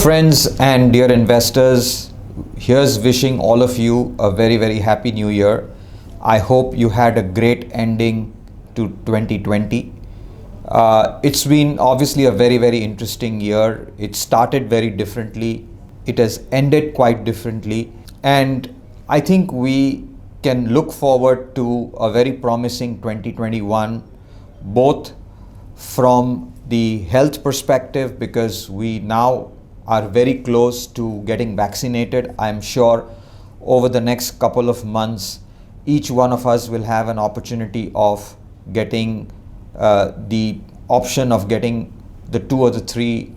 friends and dear investors. Here's wishing all of you a very, very happy new year. I hope you had a great ending to 2020. It's been obviously a very, very interesting year. It started very differently, it has ended quite differently, and I think we can look forward to a very promising 2021, both from the health perspective, because we now are very close to getting vaccinated. I'm sure over the next couple of months, each one of us will have an opportunity of getting the option of getting the 2 or the 3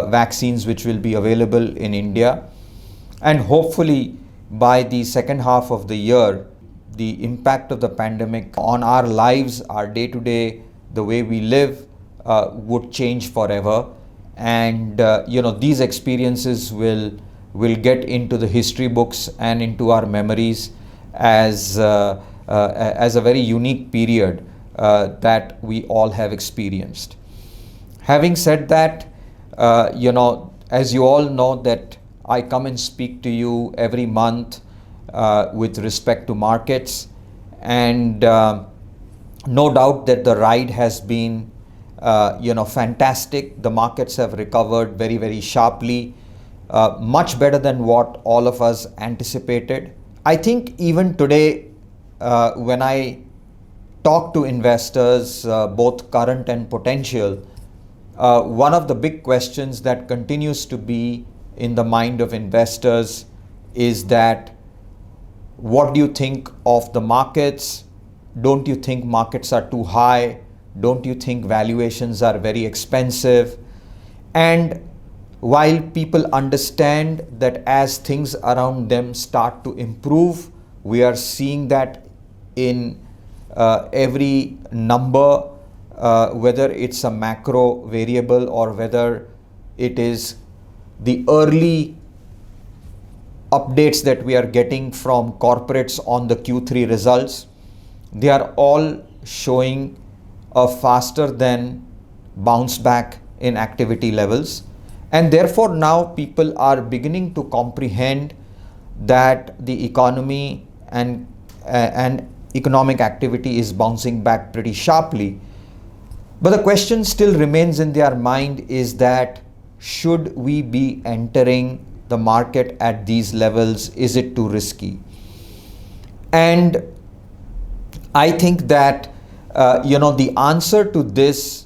vaccines which will be available in India. And hopefully by the second half of the year, the impact of the pandemic on our lives, our day-to-day, the way we live, would change forever. And these experiences will get into the history books and into our memories as a very unique period that we all have experienced. Having said that, as you all know, that I come and speak to you every month with respect to markets, and no doubt that the ride has been fantastic. The markets have recovered very, very sharply, much better than what all of us anticipated. I think even today, when I talk to investors, both current and potential, one of the big questions that continues to be in the mind of investors is that, what do you think of the markets? Don't you think markets are too high? Don't you think valuations are very expensive? And while people understand that as things around them start to improve, we are seeing that in every number, whether it's a macro variable or whether it is the early updates that we are getting from corporates on the Q3 results, they are all showing a faster than bounce back in activity levels. And therefore now people are beginning to comprehend that the economy and economic activity is bouncing back pretty sharply. But the question still remains in their mind is that, should we be entering the market at these levels? Is it too risky? And I think that the answer to this,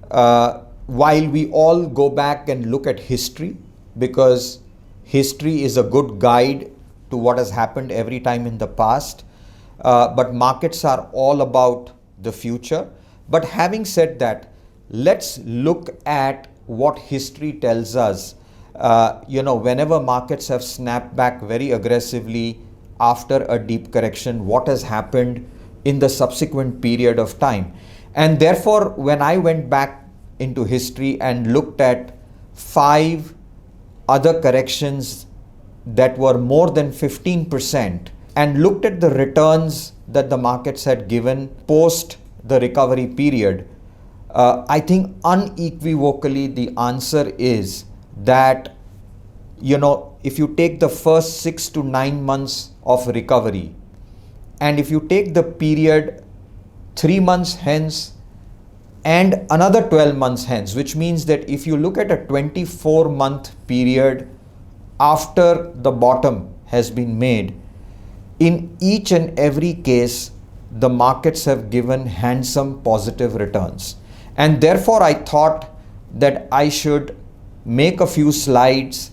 while we all go back and look at history, because history is a good guide to what has happened every time in the past, but markets are all about the future. But having said that, let's look at what history tells us. Whenever markets have snapped back very aggressively after a deep correction, what has happened in the subsequent period of time. And therefore, when I went back into history and looked at 5 other corrections that were more than 15% and looked at the returns that the markets had given post the recovery period, I think unequivocally the answer is that, if you take the first 6 to 9 months of recovery, and if you take the period 3 months hence and another 12 months hence, which means that if you look at a 24-month period after the bottom has been made, in each and every case, the markets have given handsome positive returns. And therefore, I thought that I should make a few slides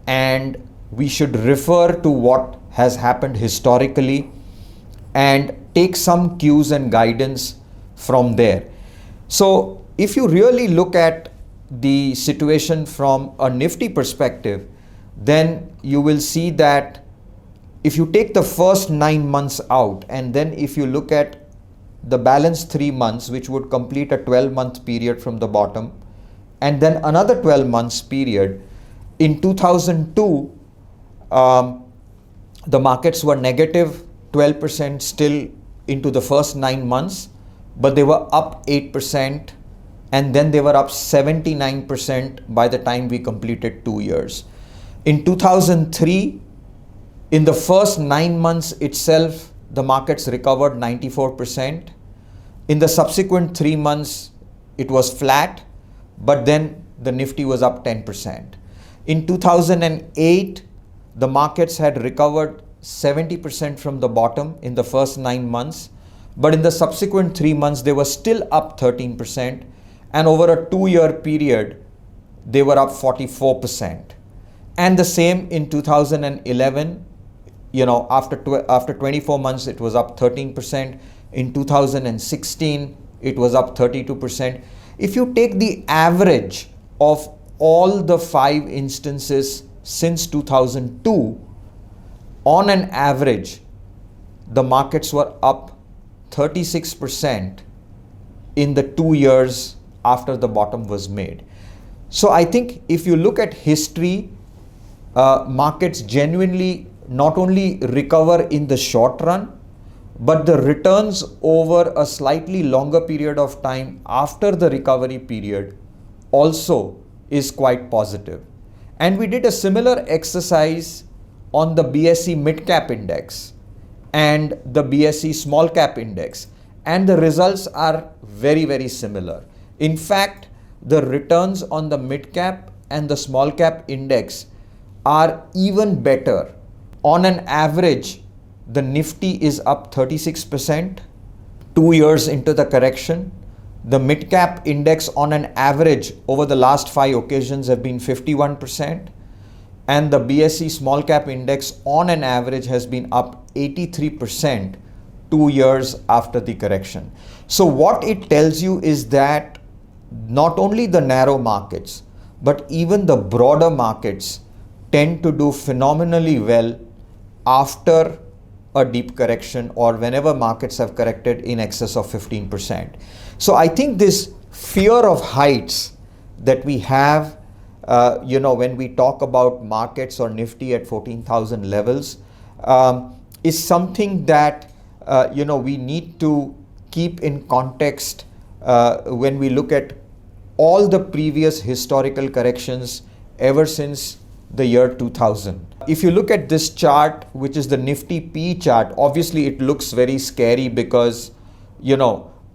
and we should refer to what has happened historically and take some cues and guidance from there. So if you really look at the situation from a Nifty perspective, then you will see that if you take the first 9 months out, and then if you look at the balance 3 months, which would complete a 12-month period from the bottom, and then another 12 months period, in 2002, the markets were negative 12% still into the first 9 months, but they were up 8% and then they were up 79% by the time we completed 2 years. In 2003, in the first 9 months itself, the markets recovered 94%. In the subsequent 3 months, it was flat, but then the Nifty was up 10%. In 2008, the markets had recovered 70% from the bottom in the first 9 months, but in the subsequent 3 months, they were still up 13%, and over a 2-year period, they were up 44%. And the same in 2011, after 24 months, it was up 13%. In 2016, it was up 32%. If you take the average of all the 5 instances since 2002, on an average, the markets were up 36% in the 2 years after the bottom was made. So I think if you look at history, markets genuinely not only recover in the short run, but the returns over a slightly longer period of time after the recovery period also is quite positive. And we did a similar exercise on the BSE Mid Cap Index and the BSE Small Cap Index, and the results are very, very similar. In fact, the returns on the Mid Cap and the Small Cap Index are even better. On an average, the Nifty is up 36% 2 years into the correction. The Mid Cap Index on an average over the last 5 occasions have been 51%, and the BSE Small Cap Index on an average has been up 83% 2 years after the correction. So what it tells you is that not only the narrow markets, but even the broader markets tend to do phenomenally well after a deep correction or whenever markets have corrected in excess of 15%. So I think this fear of heights that we have, when we talk about markets or Nifty at 14,000 levels, is something that, we need to keep in context when we look at all the previous historical corrections ever since the year 2000. If you look at this chart, which is the Nifty P chart, obviously it looks very scary because,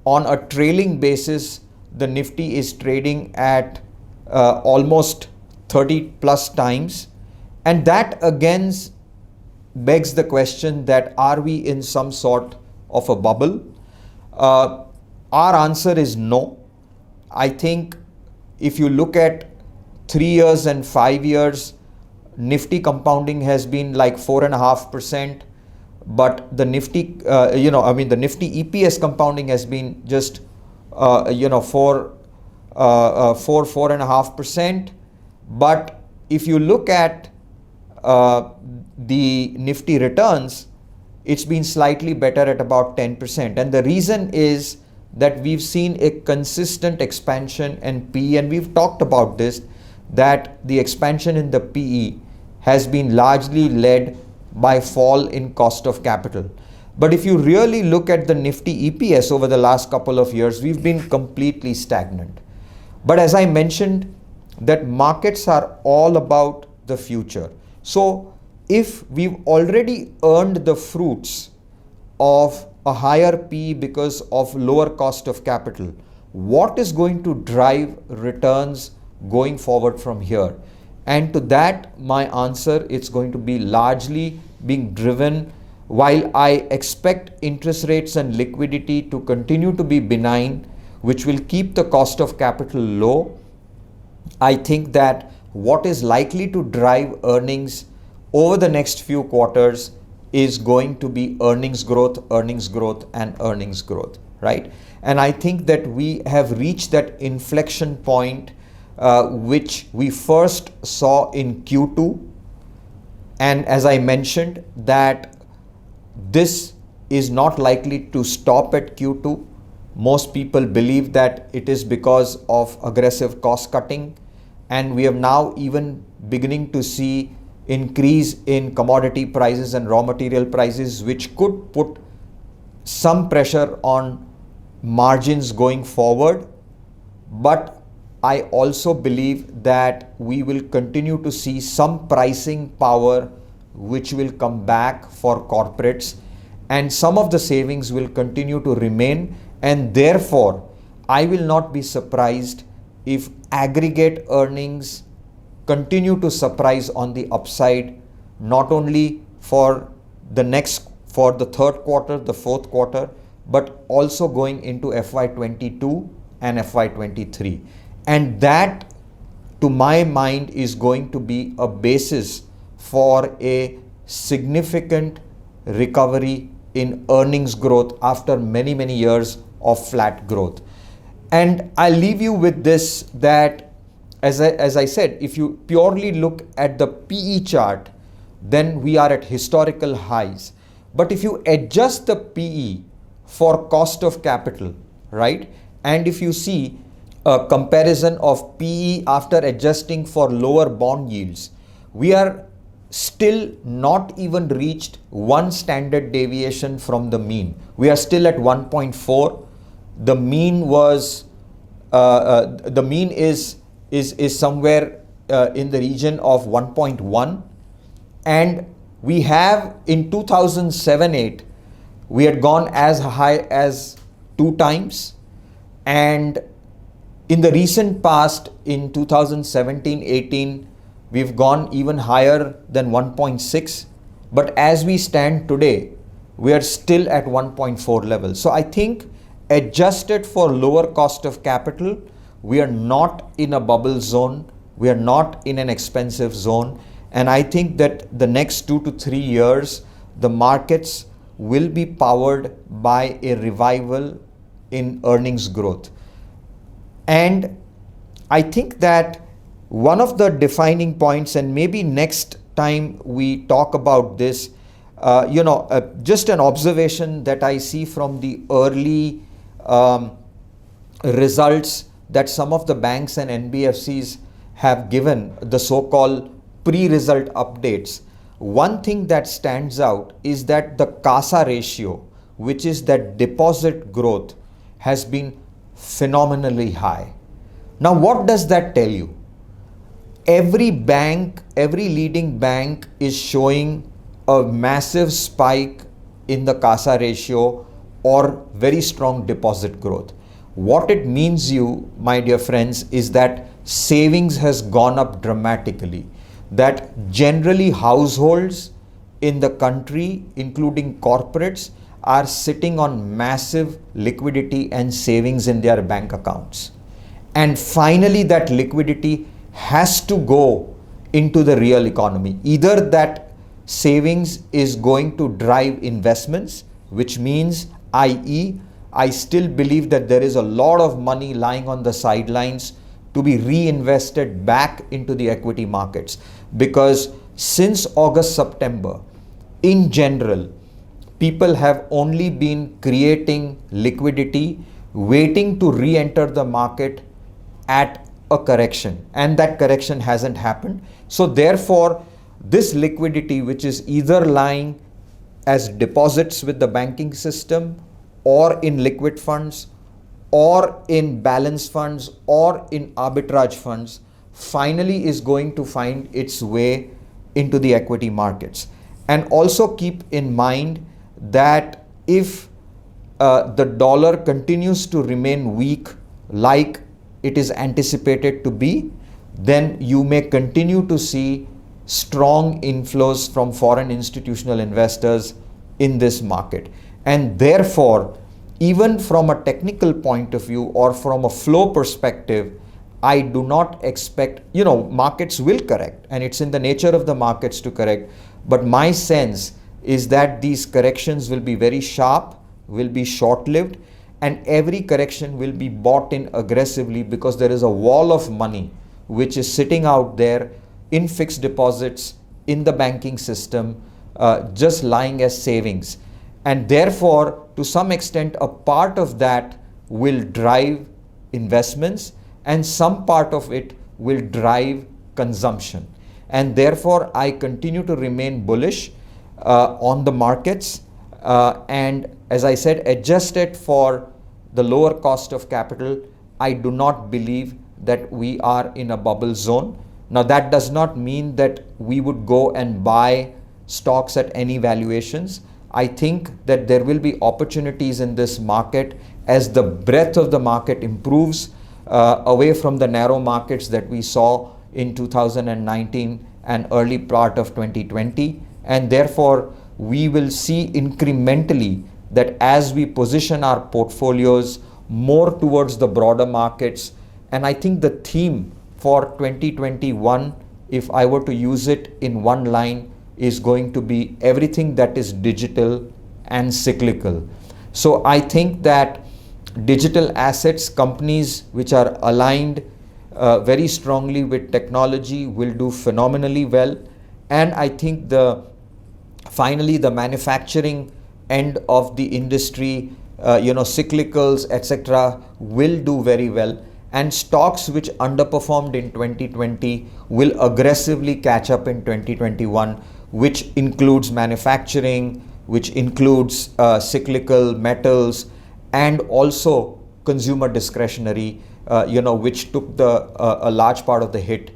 on a trailing basis, the Nifty is trading at almost 30 plus times. And that again begs the question that are we in some sort of a bubble? Our answer is no. I think if you look at 3 years and 5 years, Nifty compounding has been like 4.5%, but the Nifty, the Nifty EPS compounding has been just, 4.5%. But if you look at the Nifty returns, it's been slightly better at about 10%. And the reason is that we've seen a consistent expansion in PE, and we've talked about this, that the expansion in the PE has been largely led by fall in cost of capital. But if you really look at the Nifty EPS over the last couple of years, we've been completely stagnant. But as I mentioned, that markets are all about the future. So if we've already earned the fruits of a higher PE because of lower cost of capital, what is going to drive returns going forward from here? And to that, my answer is going to be largely being driven, while I expect interest rates and liquidity to continue to be benign, which will keep the cost of capital low. I think that what is likely to drive earnings over the next few quarters is going to be earnings growth, and earnings growth, right? And I think that we have reached that inflection point which we first saw in Q2. And as I mentioned, that this is not likely to stop at Q2. Most people believe that it is because of aggressive cost cutting. And we are now even beginning to see increase in commodity prices and raw material prices, which could put some pressure on margins going forward. but I also believe that we will continue to see some pricing power which will come back for corporates, and some of the savings will continue to remain, and therefore I will not be surprised if aggregate earnings continue to surprise on the upside, not only for the third quarter, the fourth quarter, but also going into FY22 and FY23. And that, to my mind, is going to be a basis for a significant recovery in earnings growth after many, many years of flat growth. And I'll leave you with this, that as I said, if you purely look at the PE chart, then we are at historical highs. But if you adjust the PE for cost of capital, right? And if you see a comparison of PE after adjusting for lower bond yields, we are still not even reached one standard deviation from the mean. We are still at 1.4. The mean was the mean is somewhere in the region of 1.1, and we have in 2007-8 we had gone as high as 2 times, and in the recent past in 2017-18 we've gone even higher than 1.6, but as we stand today we are still at 1.4 level. So I think, adjusted for lower cost of capital, we are not in a bubble zone, we are not in an expensive zone, and I think that the next 2 to 3 years the markets will be powered by a revival in earnings growth. And I think that one of the defining points, and maybe next time we talk about this, just an observation that I see from the early results that some of the banks and NBFCs have given, the so-called pre-result updates. One thing that stands out is that the CASA ratio, which is that deposit growth, has been phenomenally high. Now, what does that tell you? Every bank, every leading bank is showing a massive spike in the CASA ratio or very strong deposit growth. What it means, you, my dear friends, is that savings has gone up dramatically. That generally households in the country, including corporates, are sitting on massive liquidity and savings in their bank accounts. And finally, that liquidity has to go into the real economy. Either that savings is going to drive investments, which means, i.e., I still believe that there is a lot of money lying on the sidelines to be reinvested back into the equity markets. Because since August, September, in general, people have only been creating liquidity, waiting to re-enter the market at a correction, and that correction hasn't happened. So therefore, this liquidity, which is either lying as deposits with the banking system, or in liquid funds, or in balance funds, or in arbitrage funds, finally is going to find its way into the equity markets. And also keep in mind that if the dollar continues to remain weak like it is anticipated to be, then you may continue to see strong inflows from foreign institutional investors in this market. And therefore, even from a technical point of view or from a flow perspective, I do not expect, markets will correct, and it's in the nature of the markets to correct. But my sense is that these corrections will be very sharp, will be short-lived, and every correction will be bought in aggressively, because there is a wall of money which is sitting out there in fixed deposits in the banking system, just lying as savings. And therefore, to some extent, a part of that will drive investments and some part of it will drive consumption. And therefore, I continue to remain bullish on the markets. And as I said, adjusted for the lower cost of capital, I do not believe that we are in a bubble zone. Now, that does not mean that we would go and buy stocks at any valuations. I think that there will be opportunities in this market as the breadth of the market improves away from the narrow markets that we saw in 2019 and early part of 2020. And therefore, we will see incrementally that as we position our portfolios more towards the broader markets. And I think the theme for 2021, if I were to use it in one line, is going to be everything that is digital and cyclical. So I think that digital assets, companies which are aligned very strongly with technology, will do phenomenally well. And I think finally the manufacturing end of the industry, cyclicals, etc., will do very well. And stocks which underperformed in 2020 will aggressively catch up in 2021, which includes manufacturing, which includes cyclical metals, and also consumer discretionary, which took a large part of the hit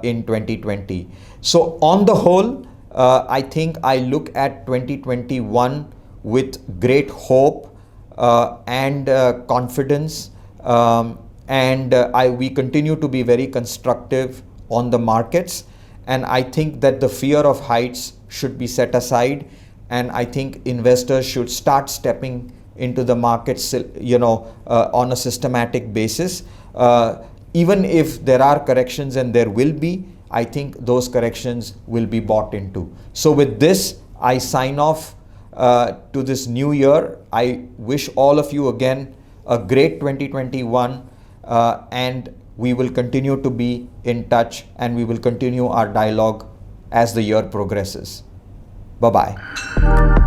in 2020. So on the whole, I think I look at 2021 with great hope and confidence, and we continue to be very constructive on the markets. And I think that the fear of heights should be set aside, and I think investors should start stepping into the markets, on a systematic basis. Even if there are corrections, and there will be, I think those corrections will be bought into. So with this, I sign off to this new year. I wish all of you again a great 2021, and we will continue to be in touch, and we will continue our dialogue as the year progresses. Bye-bye.